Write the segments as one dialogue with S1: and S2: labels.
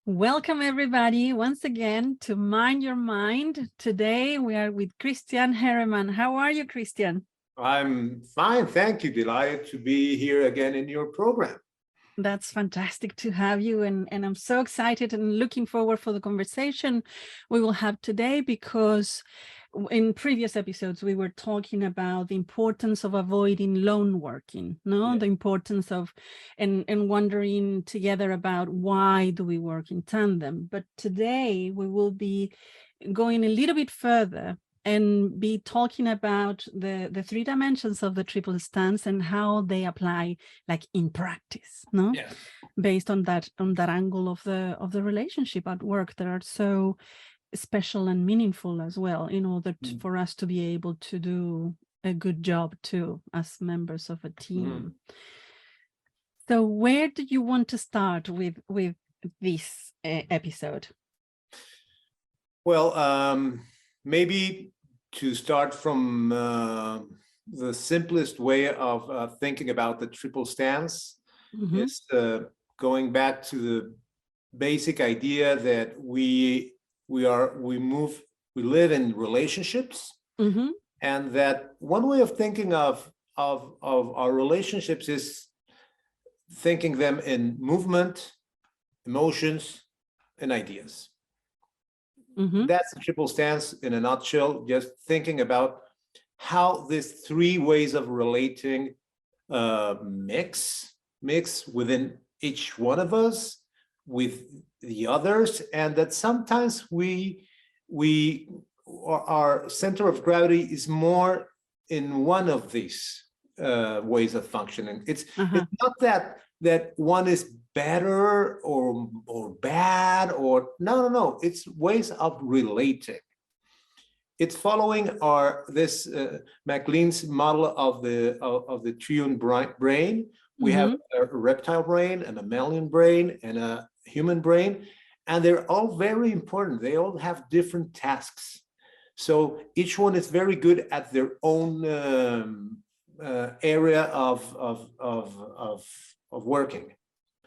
S1: Welcome everybody once again to Mind Your Mind. Today we are with Christian Herreman. How are you, Christian?
S2: I'm fine, thank you. Delighted to be here again in your program.
S1: That's fantastic to have you, and I'm so excited and looking forward for the conversation we will have today, because in previous episodes we were talking about the importance of avoiding lone working, the importance of and wondering together about why do we work in tandem. But today we will be going a little bit further and be talking about the three dimensions of the triple stance and how they apply, like in practice, based on that angle of the relationship at work that are so special and meaningful as well, in order for us to be able to do a good job too as members of a team. So where do you want to start with this episode?
S2: Well, maybe to start from the simplest way of thinking about the triple stance is going back to the basic idea that we live in relationships, and that one way of thinking of our relationships is thinking them in movement, emotions, and ideas. That's the triple stance in a nutshell, just thinking about how these three ways of relating mix within each one of us with the others, and that sometimes our center of gravity is more in one of these ways of functioning. It's not that one is better or bad, or no. It's ways of relating. It's following this MacLean's model of the triune brain. We have a reptile brain, a mammalian brain, and a human brain, and they're all very important. They all have different tasks. So each one is very good at their own area of working.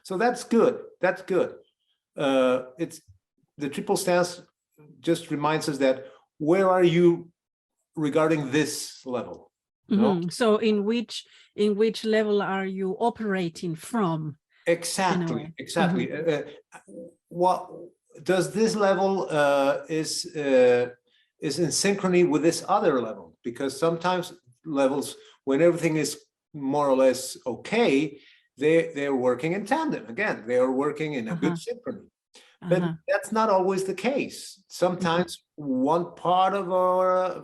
S2: So that's good. That's good. It's the triple stance just reminds us that where are you regarding this level?
S1: So in which level are you operating from?
S2: Exactly. What does this level is in synchrony with this other level? Because sometimes levels, when everything is more or less okay, they're working in tandem. Again, they are working in a good synchrony. But that's not always the case. Sometimes one part of our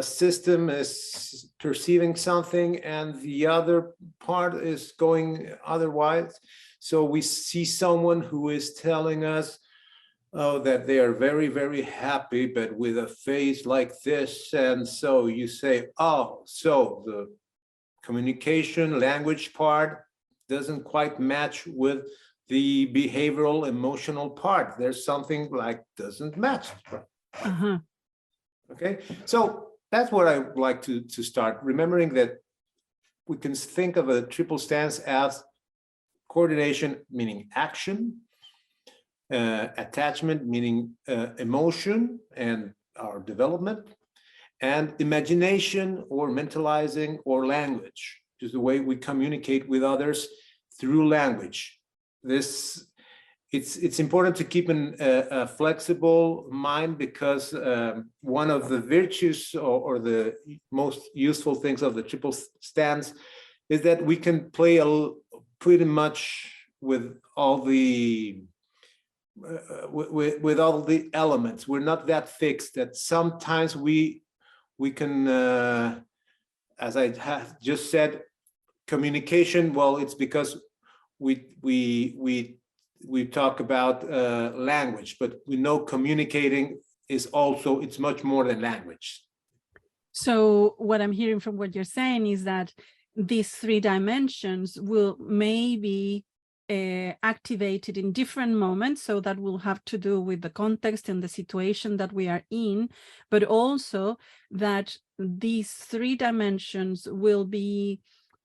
S2: system is perceiving something and the other part is going otherwise. So we see someone who is telling us, oh, that they are very, very happy, but with a face like this. And so you say, oh, so the communication language part doesn't quite match with the behavioral emotional part. There's something like doesn't match. Okay, so that's what I would like to start, remembering that we can think of a triple stance as coordination, meaning action, attachment, meaning emotion and our development, and imagination or mentalizing or language, which is the way we communicate with others through language. It's important to keep a flexible mind, because one of the virtues or the most useful things of the triple stance is that we can play pretty much with all the with all the elements. We're not that fixed that sometimes we can, as I have just said, communication. Well, it's because we talk about language, but we know communicating is also, it's much more than language.
S1: So what I'm hearing from what you're saying is that these three dimensions will maybe activated in different moments, so that will have to do with the context and the situation that we are in, but also that these three dimensions will be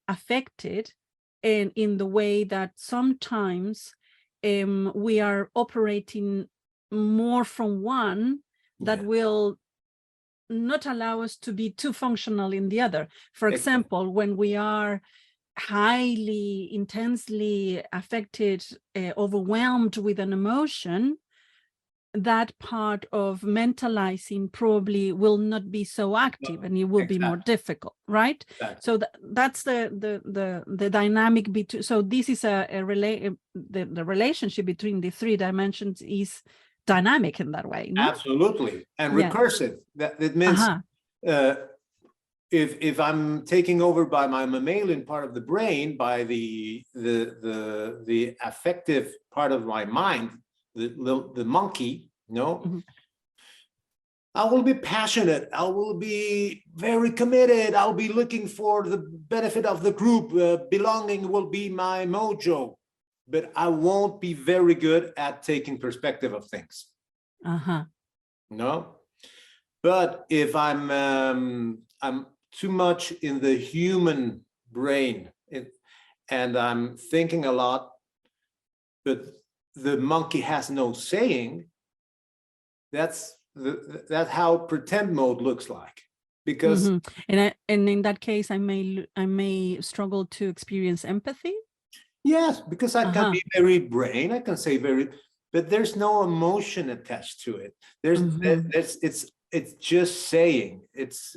S1: affected in the way that sometimes we are operating more from one that will not allow us to be too functional in the other. For example, when we are highly, intensely affected, overwhelmed with an emotion, that part of mentalizing probably will not be so active, and it will be more difficult, right? So that's the dynamic between. So this is the relationship between the three dimensions is dynamic in that way, no?
S2: Absolutely, and recursive. That means if I'm taken over by my mammalian part of the brain, by the affective part of my mind, the monkey, I will be passionate. I will be very committed. I'll be looking for the benefit of the group. Belonging will be my mojo, but I won't be very good at taking perspective of things. No, but if I'm too much in the human brain and I'm thinking a lot, but the monkey has no saying, that's how pretend mode looks like. Because
S1: and in that case I may struggle to experience empathy.
S2: Yes, because I can be very brain, I can say very, but there's no emotion attached to it. It's just saying. It's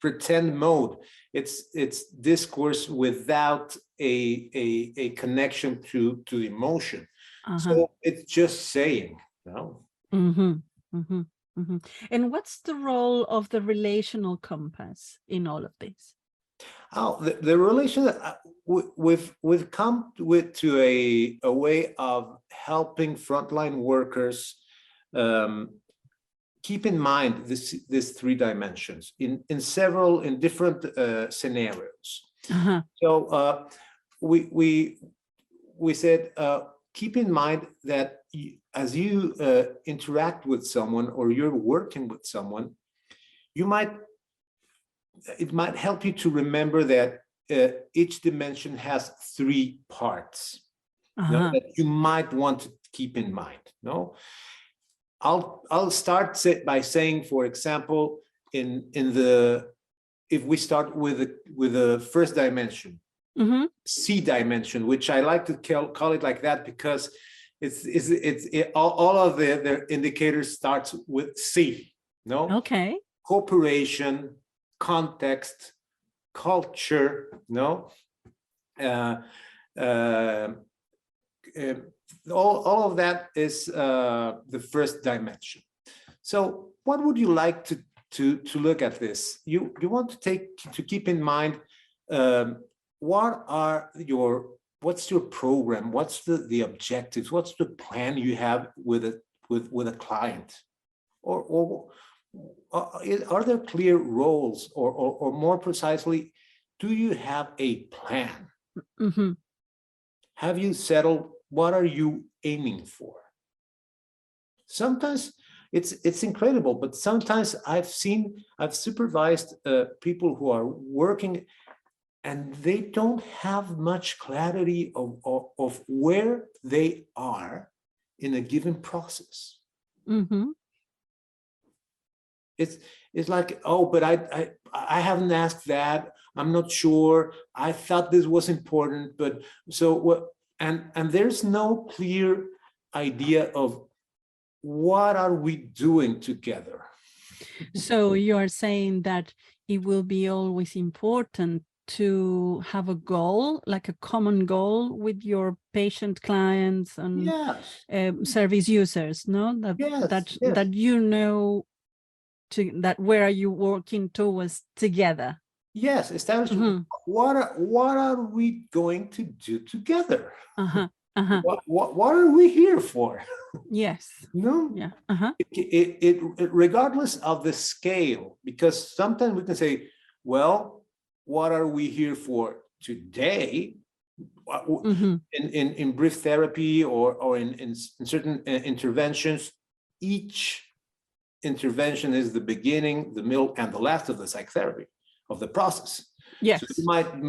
S2: pretend mode. It's discourse without a connection to the emotion. So it's just saying.
S1: And what's the role of the relational compass in all of this?
S2: Oh, the relation that we've come to a way of helping frontline workers keep in mind these three dimensions in different scenarios. So we said keep in mind that as you interact with someone or you're working with someone, it might help you to remember that each dimension has three parts that you might want to keep in mind. I'll start by saying, for example, if we start with the first dimension, C dimension, which I like to call it like that because all of their indicators starts with C.
S1: Okay.
S2: Cooperation, context, culture, all of that is the first dimension. So what would you like to look at this? You want to keep in mind what's your program, what's the objectives, what's the plan you have with a client, or are there clear roles, or more precisely, do you have a plan? Have you settled what are you aiming for? Sometimes it's incredible, but sometimes I've supervised people who are working and they don't have much clarity of where they are in a given process. It's like, oh, but I haven't asked that. I'm not sure. I thought this was important, but so what? And there's no clear idea of what are we doing together.
S1: So you are saying that it will be always important to have a goal, like a common goal with your patient clients and service users, no? That you know that where are you working towards together?
S2: Yes, establish what are we going to do together? What are we here for?
S1: Yes.
S2: Regardless of the scale, because sometimes we can say, well, what are we here for today? In brief therapy or in certain interventions, each intervention is the beginning, the middle, and the last of the psychotherapy, of the process.
S1: Yes.
S2: So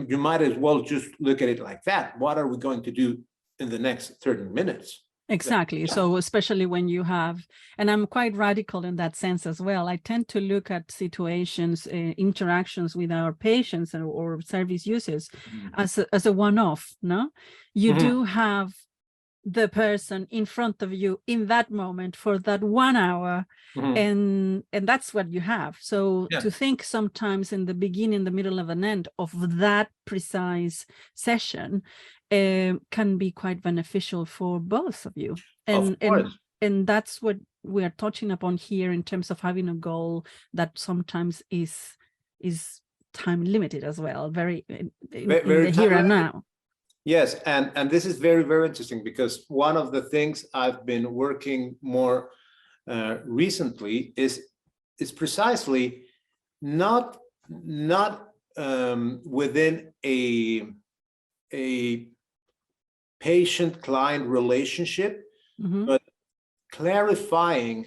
S2: you might as well just look at it like that. What are we going to do in the next 30 minutes.
S1: Exactly. So especially when you have, and I'm quite radical in that sense as well. I tend to look at situations, interactions with our patients or service users as a one-off. No, you do have the person in front of you in that moment for that 1 hour, and that's what you have. So to think sometimes in the beginning, the middle, of an end of that precise session can be quite beneficial for both of you. And that's what we are touching upon here in terms of having a goal that sometimes is time limited as well, very in the here and now.
S2: Yes, and this is very, very interesting, because one of the things I've been working more recently is precisely not within a patient-client relationship, but clarifying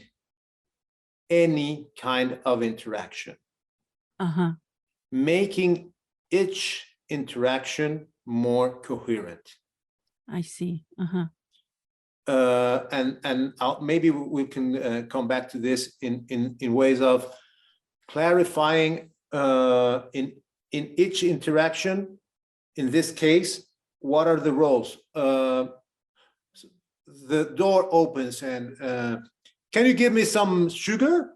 S2: any kind of interaction, making each interaction more coherent.
S1: I see.
S2: And maybe we can come back to this in ways of clarifying in each interaction. In this case, what are the roles? The door opens and can you give me some sugar?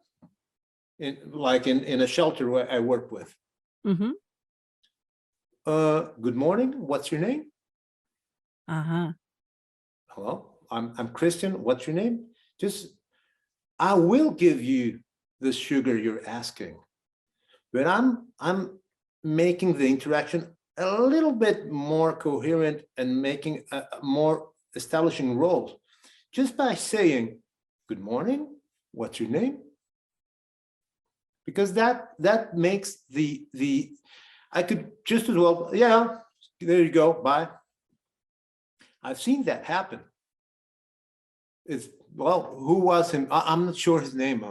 S2: Like in a shelter where I work with. Good morning. What's your name? Hello, I'm Christian. What's your name? I will give you the sugar you're asking, but I'm making the interaction a little bit more coherent and making more establishing roles just by saying, good morning, what's your name? Because that makes the I could just as well, yeah, there you go, bye. I've seen that happen. Well, who was him? I'm not sure his name.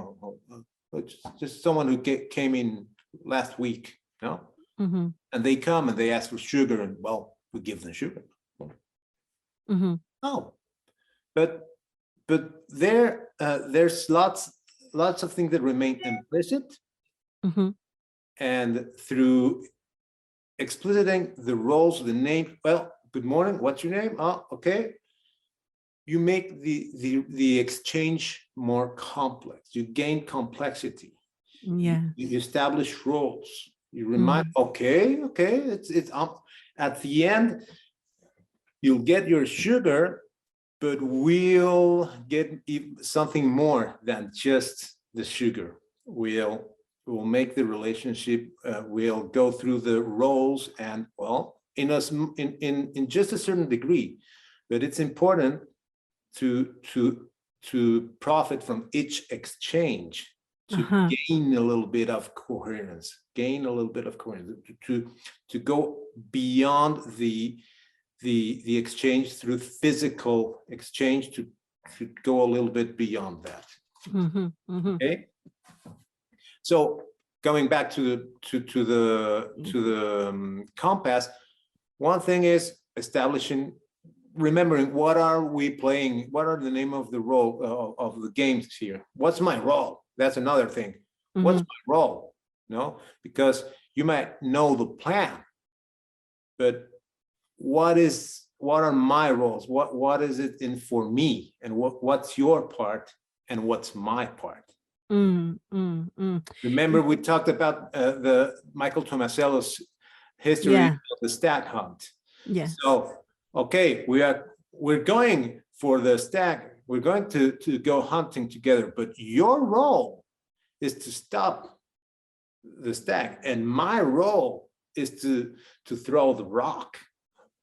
S2: Just someone who came in last week, you know? And they come and they ask for sugar, and well, we give them sugar. Oh, but there's lots of things that remain implicit, and through expliciting the roles, the name. Well, good morning. What's your name? Oh, okay. You make the exchange more complex. You gain complexity.
S1: Yeah.
S2: You establish roles. You remind. Okay. It's at the end. You'll get your sugar, but we'll get something more than just the sugar. We'll make the relationship. We'll go through the roles, and well, in just a certain degree. But it's important to profit from each exchange, to gain a little bit of coherence, to go beyond the exchange through physical exchange, to go a little bit beyond that. Okay. So going back to the compass, one thing is remembering what are we playing, what are the name of the role of the games here. What's my role? That's another thing. What's my role? No, because you might know the plan, but what are my roles? What is it in for me, and what's your part and what's my part? Remember, we talked about the Michael Tomasello's history of the stag hunt.
S1: Yes.
S2: So, okay, we're going for the stag. We're going to go hunting together, but your role is to stop the stag, and my role is to throw the rock.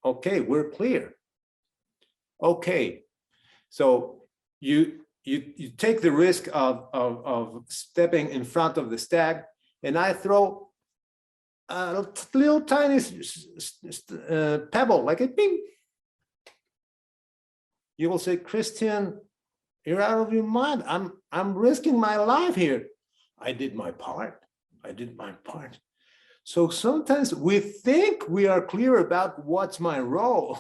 S2: Okay, we're clear. Okay, so you take the risk of stepping in front of the stag, and I throw a little tiny pebble, like a ping. You will say, Christian, you're out of your mind. I'm risking my life here. I did my part. So sometimes we think we are clear about what's my role.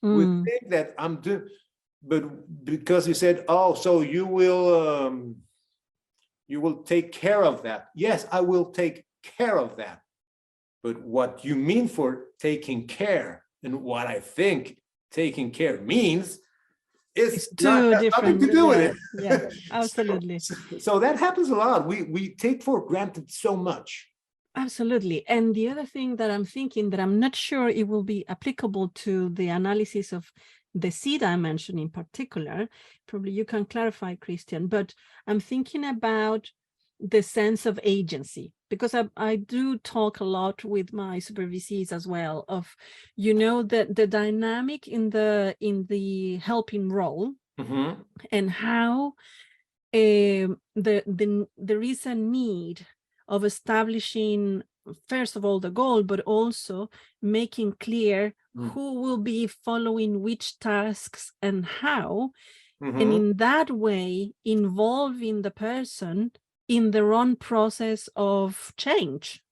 S2: We think that I'm doing, but because you said, oh, so you will take care of that. Yes, I will take care of that. But what you mean for taking care and what I think taking care means is not, has nothing to do with it.
S1: Yeah, absolutely.
S2: So that happens a lot. We take for granted so much.
S1: Absolutely. And the other thing that I'm thinking, that I'm not sure it will be applicable to the analysis of the C dimension in particular, probably you can clarify, Christian, but I'm thinking about the sense of agency, because I do talk a lot with my supervisees as well of, the dynamic in the helping role, and how there is a need of establishing, first of all, the goal, but also making clear who will be following which tasks and how, and in that way involving the person in their own process of change,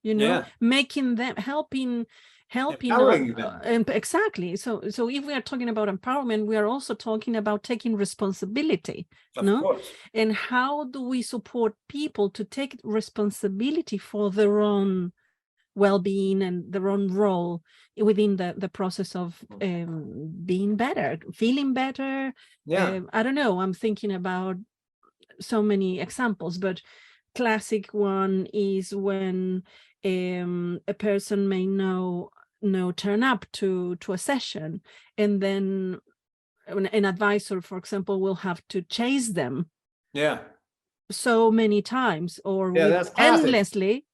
S1: making them, helping
S2: empowering them.
S1: Exactly. So if we are talking about empowerment, we are also talking about taking responsibility,
S2: Of course.
S1: and how do we support people to take responsibility for their own well-being and their own role within the process of being better, feeling better. I don't know, I'm thinking about so many examples, but classic one is when a person may turn up to a session, and then an advisor, for example, will have to chase them so many times, or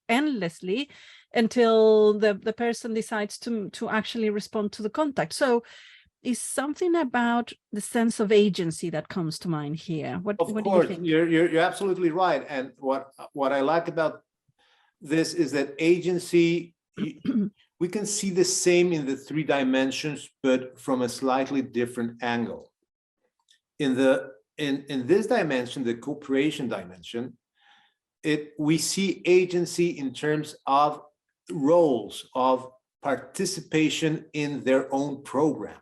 S1: endlessly until the person decides to actually respond to the contact. So is something about the sense of agency that comes to mind here. What do you think?
S2: You're absolutely right. And what I like about this is that agency, we can see the same in the 3 dimensions, but from a slightly different angle. In this dimension, the cooperation dimension, we see agency in terms of roles of participation in their own program.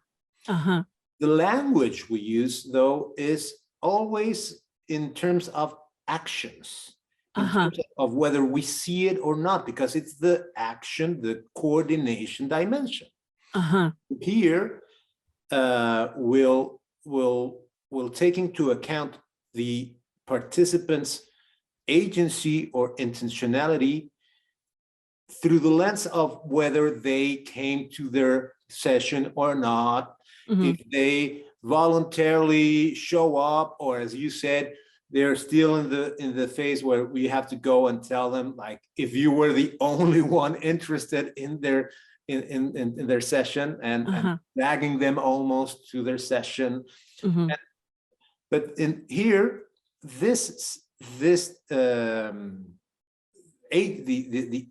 S2: The language we use, though, is always in terms of actions, in terms of whether we see it or not, because it's the action, the coordination dimension. Here, we'll take into account the participants' agency or intentionality through the lens of whether they came to their session or not, if they voluntarily show up, or as you said, they're still in the phase where we have to go and tell them, like, if you were the only one interested in their session, and dragging them almost to their session. But in here, the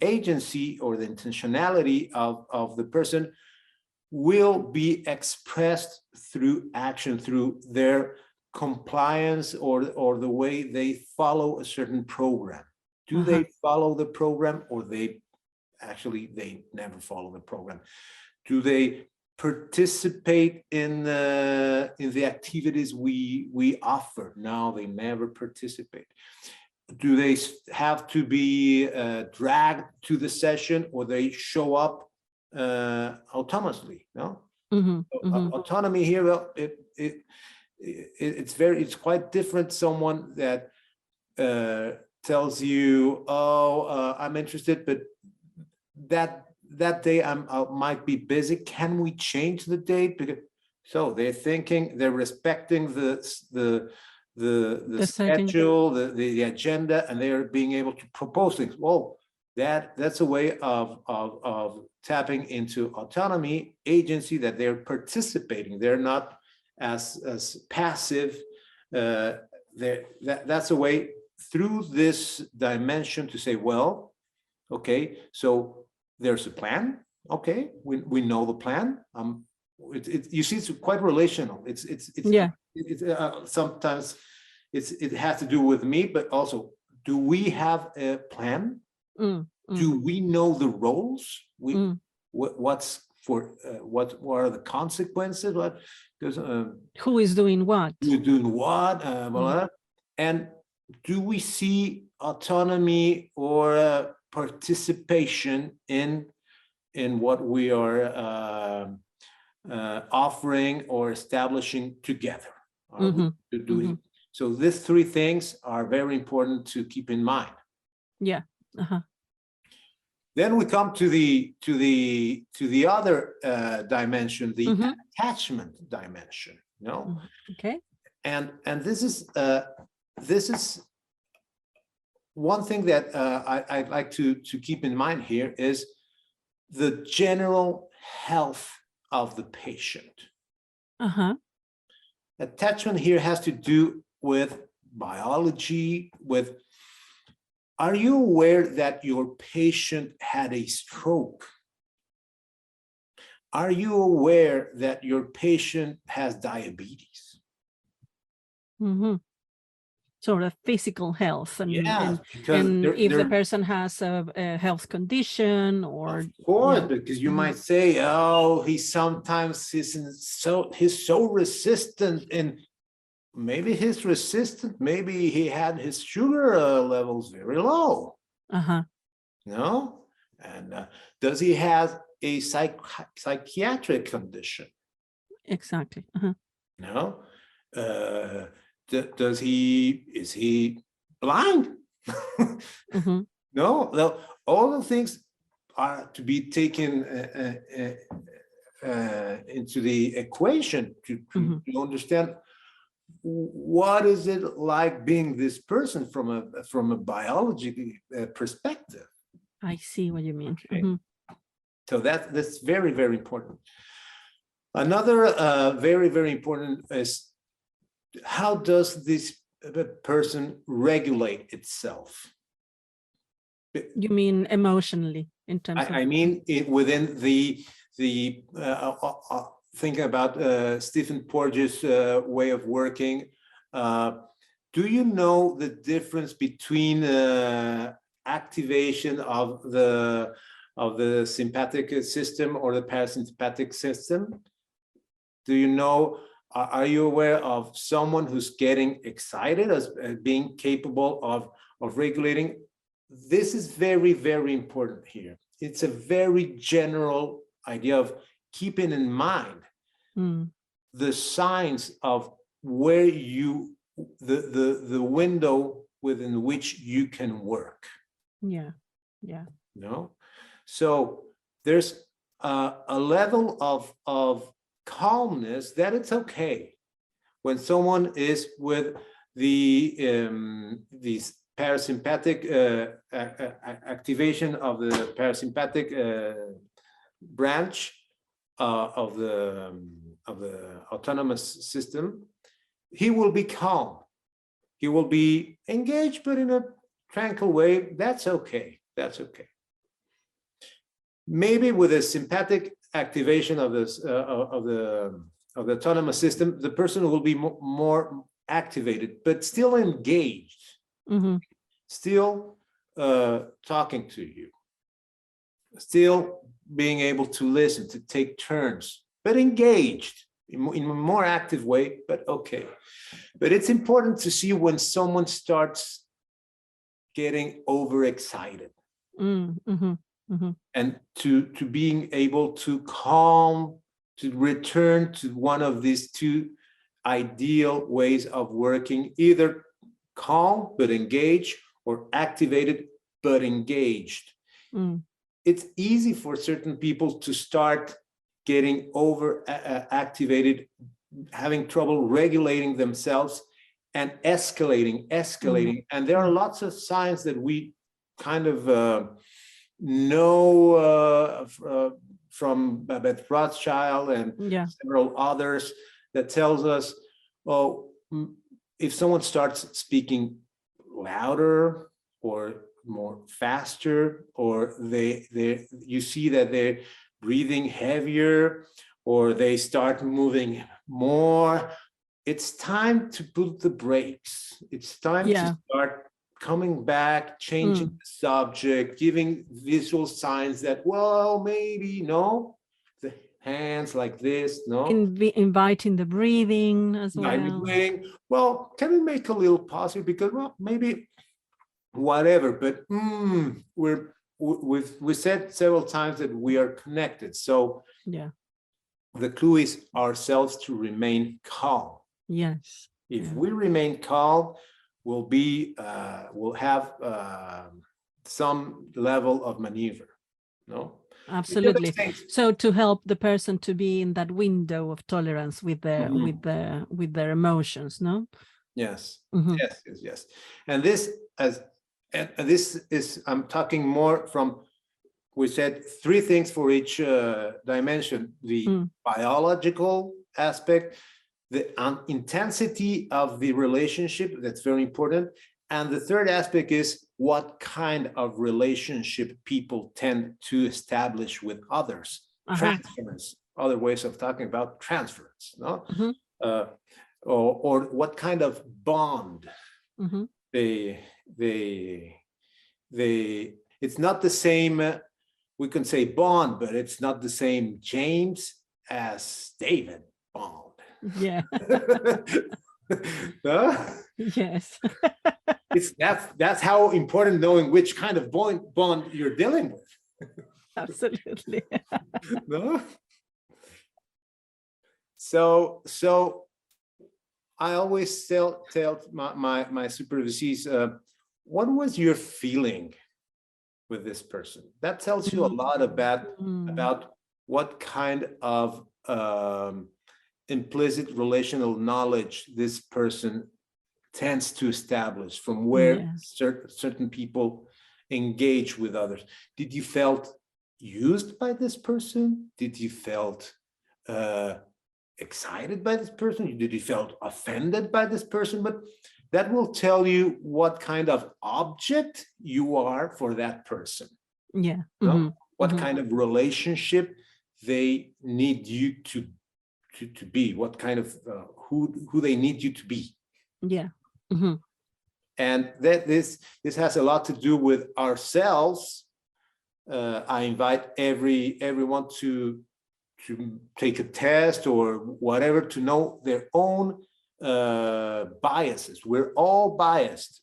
S2: agency or the intentionality of the person will be expressed through action, through their compliance or the way they follow a certain program. Do they follow the program, or they never follow the program? Do they participate in the activities we offer? No, they never participate. Do they have to be dragged to the session, or they show up autonomously? No. Autonomy here, well, it's quite different. Someone that tells you, oh, I'm interested, but that day I might be busy. Can we change the date? Because so they're respecting the schedule, the agenda, and they are being able to propose things. Well, that's a way of tapping into autonomy, agency, that they're participating. They're not as passive. That's a way through this dimension to say, well, okay, so there's a plan. Okay, we know the plan. You see, it's quite relational. Sometimes it has to do with me, but also, do we have a plan? Do we know the roles? What's for what are the consequences? What because
S1: who is doing what?
S2: Who's doing what? And do we see autonomy or participation in what we are offering or establishing together? Are we doing? So these three things are very important to keep in mind.
S1: Yeah.
S2: Then we come to the other dimension, the attachment dimension.
S1: Okay.
S2: And this is one thing that I'd like to keep in mind here is the general health of the patient. Attachment here has to do with biology, with, are you aware that your patient had a stroke? Are you aware that your patient has diabetes?
S1: Sort of physical health, and if the person has a health condition, or
S2: of course, because you might say, oh, he's so resistant, and maybe he's resistant, maybe he had his sugar levels very low. No, and does he have a psychiatric condition? Exactly. No. Is he blind? No, all the things are to be taken into the equation to understand what is it like being this person from a biological perspective.
S1: I see what you mean.
S2: So that's very, very important. Another very, very important is, how does this person regulate itself?
S1: You mean emotionally, in terms of?
S2: I mean, within the thinking about Stephen Porges' way of working. Do you know the difference between activation of the sympathetic system or the parasympathetic system? Do you know? Are you aware of someone who's getting excited as being capable of regulating? This is very, very important here. It's a very general idea of keeping in mind the signs of where the window within which you can work. Yeah. No? So there's a level of calmness that it's okay when someone is with these parasympathetic activation of the parasympathetic branch of the autonomous system. He will be calm. He will be engaged, but in a tranquil way. That's okay. That's okay. Maybe with a sympathetic activation of this of the autonomous system, the person will be more activated, but still engaged, still talking to you, still being able to listen, to take turns, but engaged in a more active way. But okay. But it's important to see when someone starts getting overexcited. And to being able to calm, to return to one of these two ideal ways of working, either calm but engaged, or activated but engaged. It's easy for certain people to start getting over activated, having trouble regulating themselves, and escalating. And there are lots of signs that we kind of know from Babette Rothschild and several others, that tells us, oh, if someone starts speaking louder or more faster, or you see that they're breathing heavier, or they start moving more, it's time to put the brakes. It's time to start coming back, changing the subject, giving visual signs that, well, maybe, no, the hands like this, no.
S1: Inviting the breathing as well.
S2: Well, can we make a little pause here? Because, well, maybe whatever, but we said several times that we are connected. So
S1: yeah,
S2: the clue is ourselves to remain calm.
S1: Yes.
S2: If we remain calm, we'll have some level of maneuver. No.
S1: Absolutely. So to help the person to be in that window of tolerance with their with their emotions, no?
S2: Yes. Yes. And this is I'm talking more from, we said 3 things for each dimension: the biological aspect, the intensity of the relationship, that's very important, and the third aspect is what kind of relationship people tend to establish with others. Transference, other ways of talking about transference, no? Or what kind of bond it's not the same, we can say bond, but it's not the same James as David Bond.
S1: Yeah. Yes.
S2: That's how important knowing which kind of bond you're dealing with.
S1: Absolutely.
S2: No? So I always tell my supervisees, what was your feeling with this person? That tells you a lot about what kind of implicit relational knowledge this person tends to establish, from where certain people engage with others. Did you felt used by this person? Did you felt excited by this person? Did you felt offended by this person? But that will tell you what kind of object you are for that person.
S1: Yeah.
S2: What kind of relationship they need you to be, what kind of who they need you to be.
S1: Yeah.
S2: And that this has a lot to do with ourselves. I invite everyone to take a test or whatever, to know their own biases. We're all biased.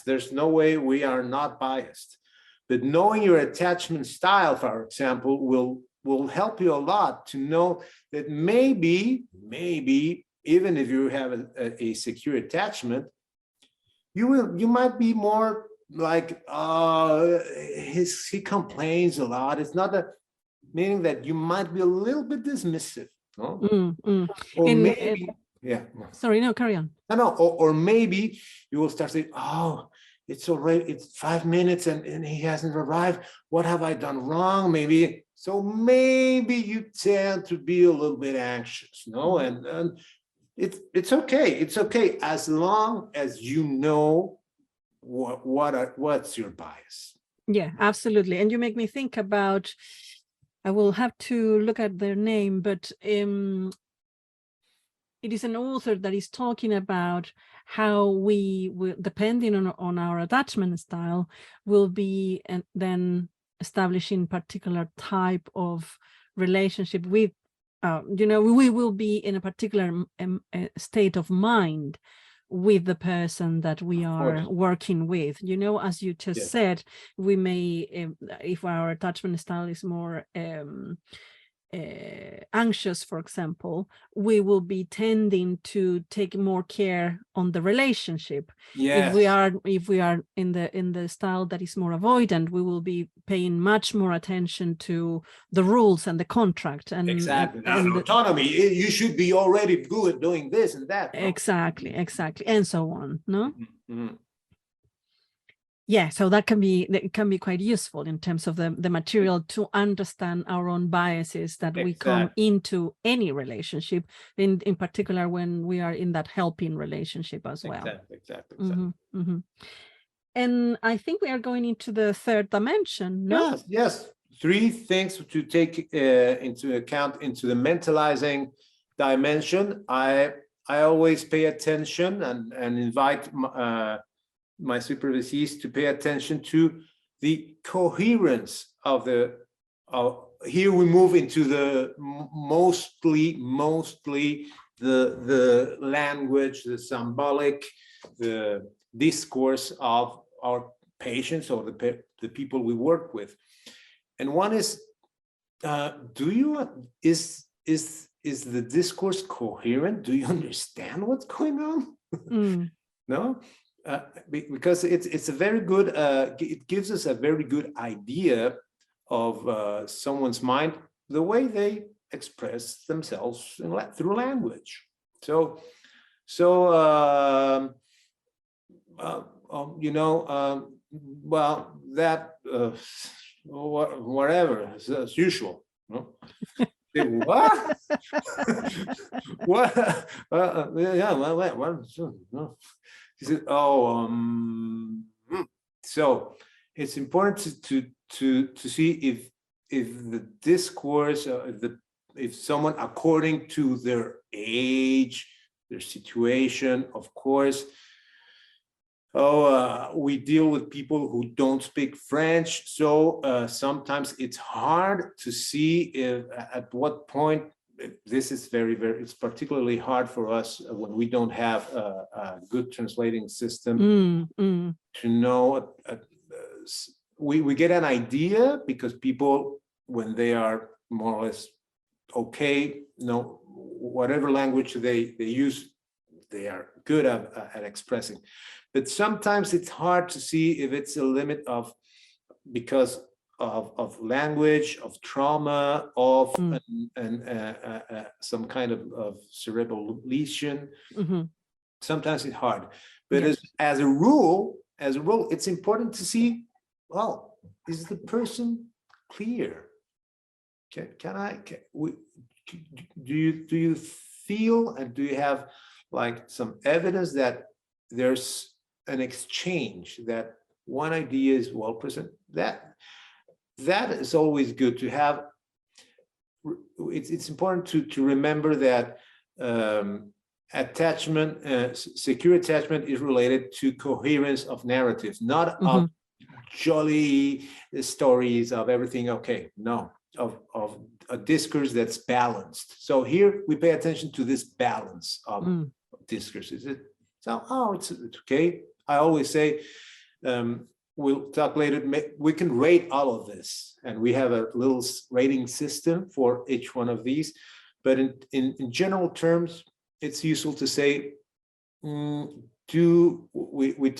S2: There's no way we are not biased. But knowing your attachment style, for example, will help you a lot to know that maybe even if you have a secure attachment, you might be more like he complains a lot. It's not a meaning that you might be a little bit dismissive, no? Or maybe
S1: sorry, no, carry on.
S2: No, or maybe you will start saying, oh, it's already, it's 5 minutes and he hasn't arrived. What have I done wrong? Maybe you tend to be a little bit anxious, no? And it's okay. It's okay as long as you know what's your bias.
S1: Yeah, absolutely. And you make me think about, I will have to look at their name, but it is an author that is talking about how we will, depending on our attachment style, will be and then establishing particular type of relationship with, we will be in a particular state of mind with the person that we are working with. As you just said, we may, if our attachment style is more anxious, for example, we will be tending to take more care on the relationship. If we are in the style that is more avoidant, we will be paying much more attention to the rules and the contract and
S2: autonomy. You should be already good at doing this and that. No?
S1: Exactly, and so on. No. Yeah, so that can be quite useful in terms of the material to understand our own biases that we come into any relationship, in particular when we are in that helping relationship as well.
S2: Exactly.
S1: And I think we are going into the third dimension, no?
S2: Yes. 3 things to take into account into the mentalizing dimension. I always pay attention and invite my supervisees to pay attention to the coherence of the, here we move into the mostly the language, the symbolic, the discourse of our patients or the people we work with. And one is, is the discourse coherent? Do you understand what's going on? No, because it's a very good, it gives us a very good idea of someone's mind, the way they express themselves through language. So you know, well, that whatever as usual. No? What? What? Yeah. What? No. He said, "Oh, so it's important to see if the discourse, if someone according to their age, their situation, of course." We deal with people who don't speak French, so sometimes it's hard to see if, at what point, this is it's particularly hard for us when we don't have a good translating system to know. We get an idea because people, when they are more or less okay, know whatever language they use, they are good at expressing. But sometimes it's hard to see if it's a limit of, because of language, of trauma, of some kind of cerebral lesion. Sometimes it's hard. But yes, as a rule, it's important to see, well, is the person clear? Do you feel, and do you have like some evidence that there's an exchange, that one idea is well present? That is always good to have. It's important to remember that attachment, secure attachment, is related to coherence of narratives, not of jolly stories of everything okay. No, of a discourse that's balanced. So here we pay attention to this balance of discourse. Is it so? Oh, it's okay. I always say, we'll talk later, we can rate all of this, and we have a little rating system for each one of these. But in general terms, it's useful to say, we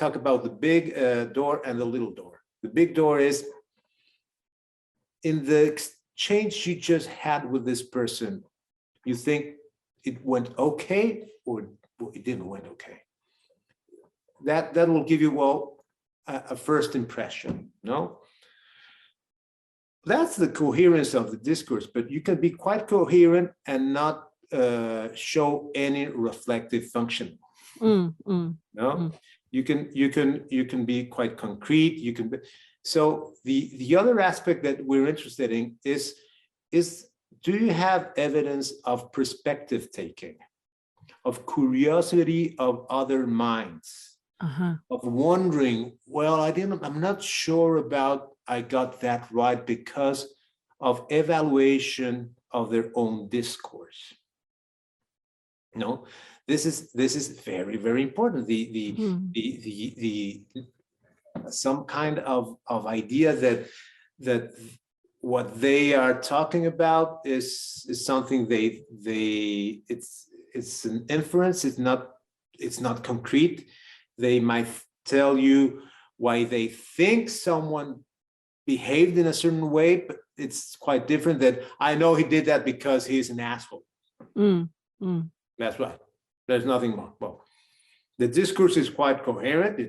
S2: talk about the big door and the little door. The big door is in the exchange you just had with this person, you think it went okay or it didn't went okay. That will give you, well, a first impression, no? That's the coherence of the discourse, but you can be quite coherent and not show any reflective function. No, you can be quite concrete. You can be, so the other aspect that we're interested in is do you have evidence of perspective taking, of curiosity of other minds, of wondering, well, I'm not sure about I got that right, because of evaluation of their own discourse. No, this is very, very important. Some kind of idea that what they are talking about is something it's an inference. It's not concrete. They might tell you why they think someone behaved in a certain way, but it's quite different. That I know he did that because he's an asshole. That's right. There's nothing more. Well, the discourse is quite coherent.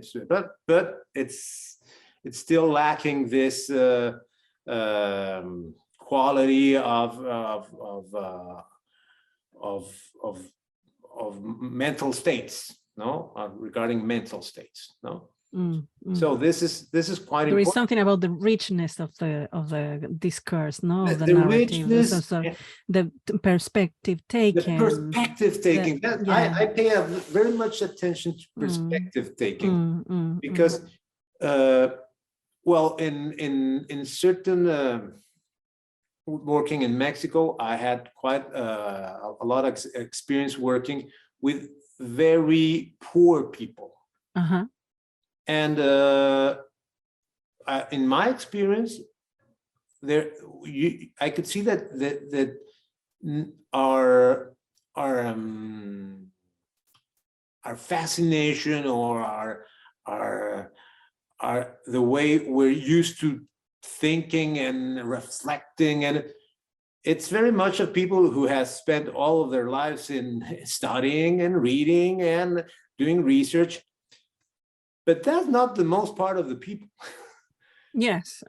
S2: But it's still lacking this quality of mental states. No, regarding mental states. No, So this is quite
S1: there is
S2: important.
S1: something about the richness of the discourse, no, of the
S2: narrative.
S1: Richness, the perspective taken.
S2: The perspective taking. I pay very much attention to perspective taking, because well, in certain working in Mexico, I had quite a lot of experience working with very poor people. And in my experience, I could see that our fascination, or the way we're used to thinking and reflecting, and it's very much of people who have spent all of their lives in studying and reading and doing research. But that's not the most part of the people.
S1: Yes.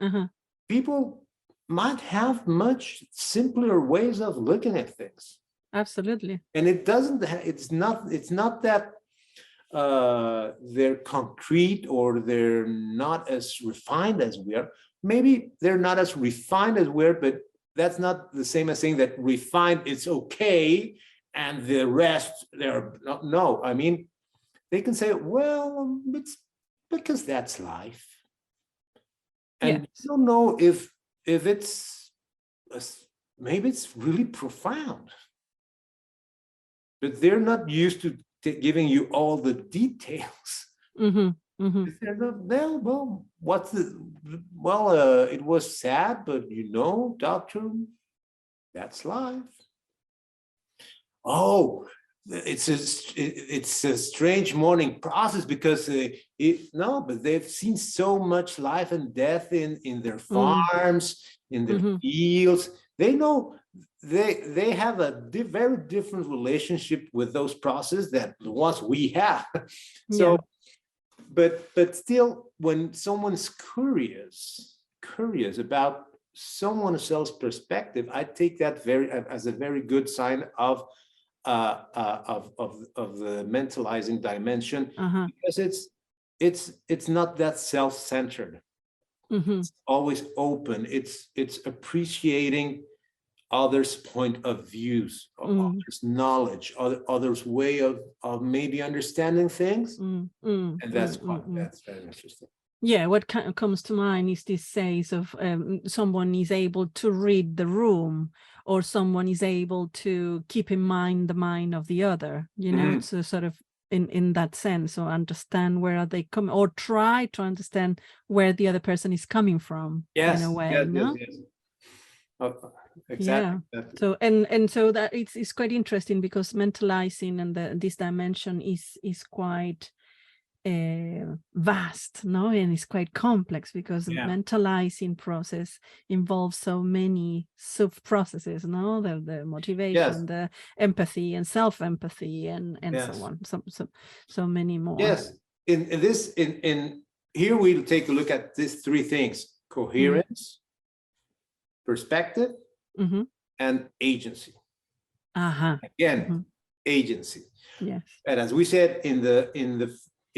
S2: People might have much simpler ways of looking at things.
S1: Absolutely.
S2: And it's not that they're concrete, or they're not as refined as we are. Maybe they're not as refined as we are, but that's not the same as saying that refined is okay and the rest they're not. No, I mean, they can say, well, it's because that's life. And you don't know if it's, maybe it's really profound, but they're not used to giving you all the details. They're not, well, what's it was sad, but doctor, that's life. Oh, it's a strange mourning process, because but they've seen so much life and death in their farms, in their fields. They know they have a very different relationship with those processes than the ones we have. So, but still, when someone's curious about someone else's perspective, I take that as a very good sign of the mentalizing dimension, because it's not that self-centered. It's always open. It's appreciating others' point of views, others' knowledge, others' way of maybe understanding things, and that's very interesting.
S1: Yeah, what comes to mind is this says of someone is able to read the room, or someone is able to keep in mind the mind of the other, so sort of in that sense, or understand where are they coming, or try to understand where the other person is coming from, in a way.
S2: Yes. Oh, exactly.
S1: Yeah. So and so that it's quite interesting, because mentalizing and this dimension is quite vast, and it's quite complex, because the mentalizing process involves so many sub processes, the motivation, the empathy and self-empathy, and so on, so many more.
S2: Yes. In here we'll take a look at these three things: coherence, perspective, and agency. Again, agency.
S1: Yes.
S2: And as we said,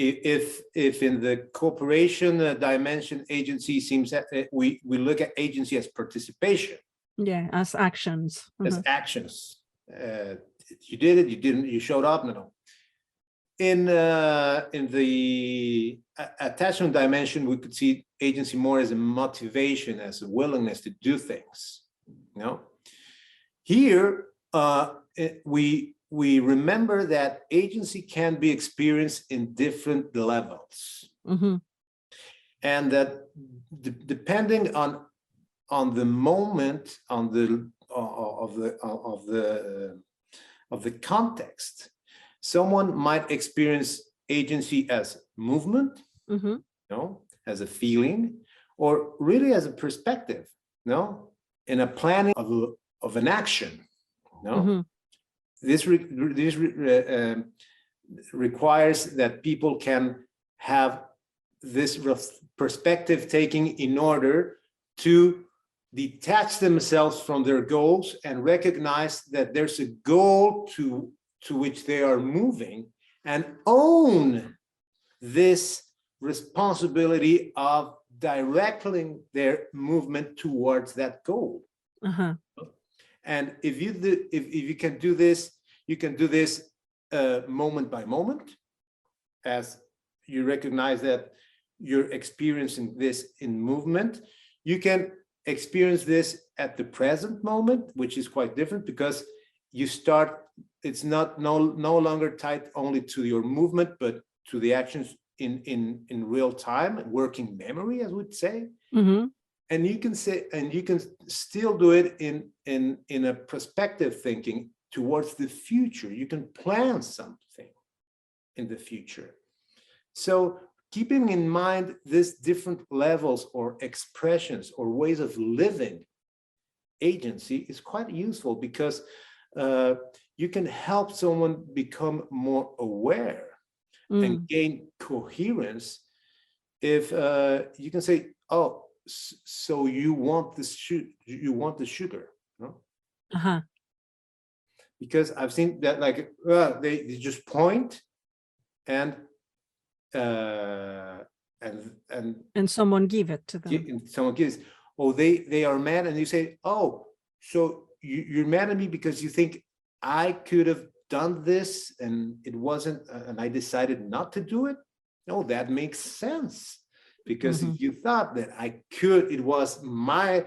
S2: if in the cooperation dimension, agency seems that we look at agency as participation.
S1: Yeah, as actions.
S2: As actions. You did it, you didn't, you showed up, no. In the attachment dimension, we could see agency more as a motivation, as a willingness to do things. Here, we remember that agency can be experienced in different levels, and that depending on the moment, on the of the context, someone might experience agency as movement, as a feeling, or really as a perspective, in a planning of an action, This requires that people can have this perspective taking in order to detach themselves from their goals and recognize that there's a goal to which they are moving, and own this responsibility of directing their movement towards that goal.
S1: Uh-huh.
S2: And if you can do this, you can do this moment by moment, as you recognize that you're experiencing this in movement. You can experience this at the present moment, which is quite different, because you start, it's not no longer tied only to your movement, but to the actions in real time, working memory, as we'd say.
S1: Mm-hmm.
S2: And you can say, and you can still do it in a prospective thinking towards the future. You can plan something in the future. So keeping in mind these different levels or expressions or ways of living agency is quite useful, because you can help someone become more aware and gain coherence. If you can say, oh, so you want this, you want the sugar, no?
S1: Uh-huh.
S2: Because I've seen that, like, they just point and
S1: someone give it to them.
S2: someone gives, oh, they are mad, and you say, oh, so you're mad at me because you think I could have done this and it wasn't, and I decided not to do it. No, that makes sense, because if you thought that I could, it was my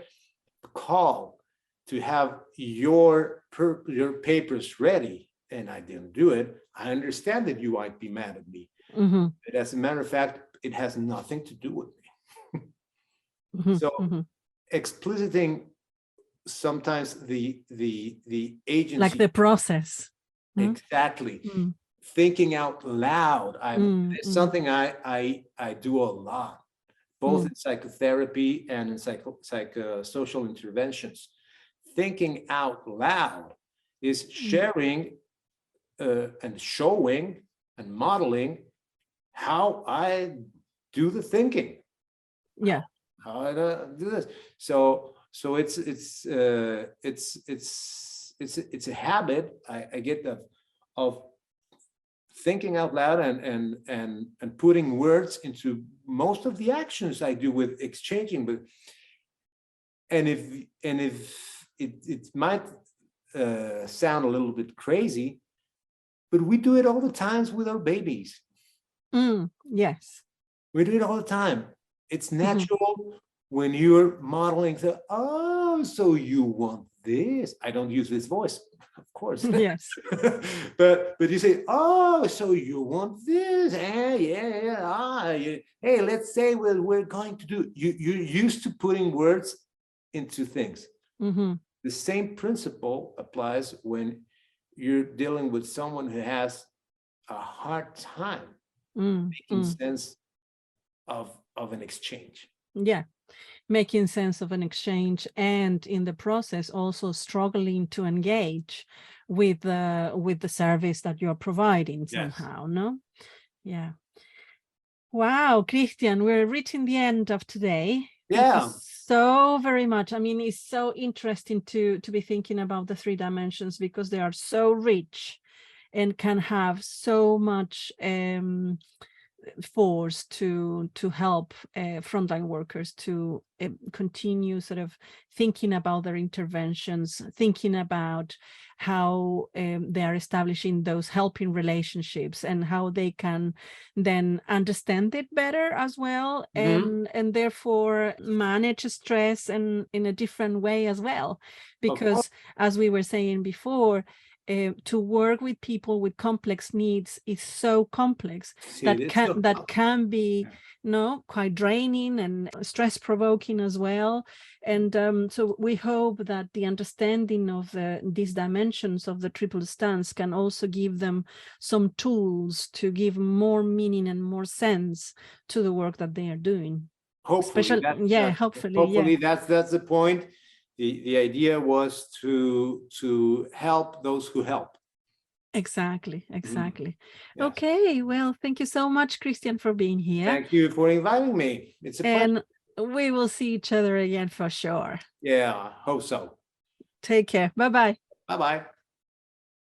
S2: call to have your papers ready and I didn't do it, I understand that you might be mad at me. But as a matter of fact, it has nothing to do with me. So expliciting sometimes the agency,
S1: like the process.
S2: Exactly. Thinking out loud. It's something I do a lot, both in psychotherapy and in psychosocial interventions. Thinking out loud is sharing and showing and modeling how I do the thinking.
S1: Yeah.
S2: How I do this. So it's a habit I get of thinking out loud and putting words into most of the actions I do with exchanging. But and if it might sound a little bit crazy, but we do it all the times with our babies.
S1: Yes,
S2: we do it all the time. It's natural when you're modeling the, oh, so you want this. I don't use this voice, of course.
S1: Yes.
S2: but you say, oh, so you want this? Hey, let's say we're going to do. You're used to putting words into things. The same principle applies when you're dealing with someone who has a hard time making sense of an exchange. Yeah.
S1: Making sense of an exchange, and in the process also struggling to engage with the service that you're providing somehow. Yes. No? Yeah. Wow, Christian, we're reaching the end of today.
S2: Yeah.
S1: Thank you so very much. I mean, it's so interesting to be thinking about the 3 dimensions, because they are so rich and can have so much force to help frontline workers to continue sort of thinking about their interventions, thinking about how they are establishing those helping relationships and how they can then understand it better as well, and therefore manage stress and in a different way as well, because as we were saying before, to work with people with complex needs is so complex that can be quite draining and stress provoking as well. And so we hope that the understanding of these dimensions of the triple stance can also give them some tools to give more meaning and more sense to the work that they are doing.
S2: Hopefully,
S1: hopefully
S2: that's the point. The idea was to help those who help.
S1: Exactly. Yes. Okay, well, thank you so much, Christian, for being here.
S2: Thank you for inviting me. It's a pleasure.
S1: And we will see each other again for sure.
S2: Yeah, hope so.
S1: Take care. Bye-bye.
S2: Bye-bye.